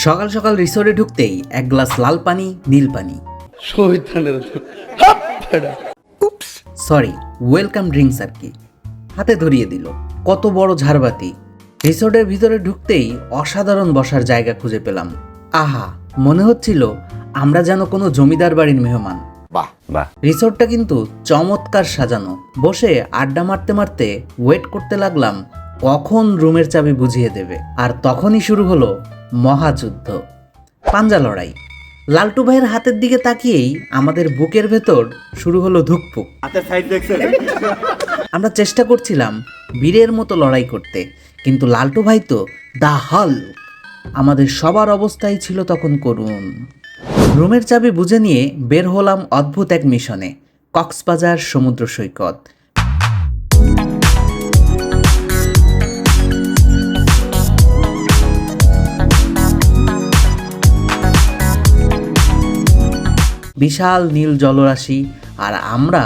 সকাল সকাল রিসোর্টে ঢুকতেই এক গ্লাস লাল পানি, নীল পানি, সরি ওয়েলকাম ড্রিঙ্কস আর কি, হাতে ধরিয়ে দিল। কত বড় ঝাড়বাতি। রিসোর্টের ভিতরে ঢুকতেই অসাধারণ বসার জায়গা খুঁজে পেলাম। আহা, মনে হচ্ছিল আমরা যেন কোনো জমিদার বাড়ির মেহমান। বাহ বাহ। রিসোর্টটা কিন্তু চমৎকার সাজানো। বসে আড্ডা মারতে মারতে ওয়েট করতে লাগলাম কখন রুমের চাবি বুঝিয়ে দেবে। আর তখনই শুরু হলো মহাযুদ্ধ, পাঞ্জা লড়াই। লালটু ভাইয়ের হাতের দিকে তাকিয়েই আমাদের বুকের ভেতর শুরু হলো ধুকপুক। আমরা চেষ্টা করছিলাম বীরের মতো লড়াই করতে, কিন্তু লালটু ভাই তো দা হাল্ক। আমাদের সবার অবস্থাই ছিল তখন করুণ। রুমের চাবি বুঝে নিয়ে বের হলাম অদ্ভুত এক মিশনে, কক্সবাজার সমুদ্র সৈকত। বিশাল নীল জলরাশি, আর আমরা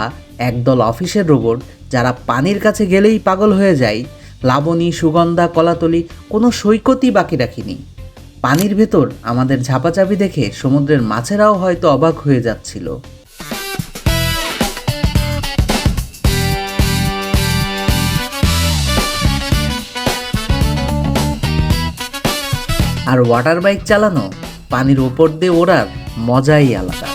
একদল অফিসের রোবট যারা পানির কাছে গেলেই পাগল হয়ে যায়। লাবণী, সুগন্ধা, কলাতলি, কোনো সৈকতই বাকি রাখিনি। পানির ভেতর আমাদের ঝাপাঝাপি দেখে সমুদ্রের মাছেরাও হয়তো অবাক হয়ে যাচ্ছিল। আর ওয়াটার বাইক চালানো, পানির ওপর দিয়ে ওড়ার মজাই আলাদা।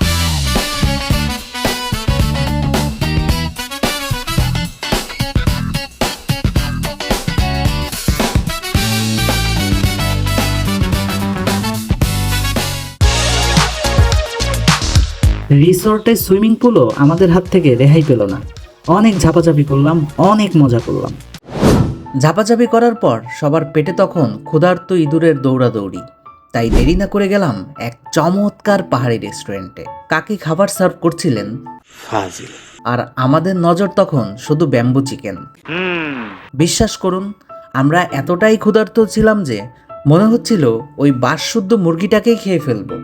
রিসোর্টের সুইমিং পুলও আমাদের হাত থেকে রেহাই পেল না। অনেক ঝাপাঝাপি করলাম, অনেক মজা করলাম। ঝাপাঝাপি করার পর সবার পেটে তখন ক্ষুধার্ত ইঁদুরের দৌড়াদৌড়ি। তাই দেরি না করে গেলাম এক চমৎকার পাহাড়ি রেস্টুরেন্টে। কাকি খাবার সার্ভ করছিলেন, আর আমাদের নজর তখন শুধু ব্যাম্বু চিকেন। বিশ্বাস করুন, আমরা এতটাই ক্ষুধার্ত ছিলাম যে মনে হচ্ছিল ওই বাসশুদ্ধ মুরগিটাকেই খেয়ে ফেলবো।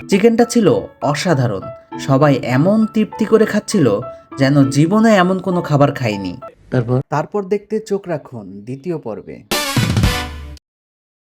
চিকেনটা ছিল অসাধারণ। সবাই এমন তৃপ্তি করে খাচ্ছিল যেন জীবনে এমন কোনো খাবার খায়নি। তারপর দেখতে চোখ রাখুন দ্বিতীয় পর্বে।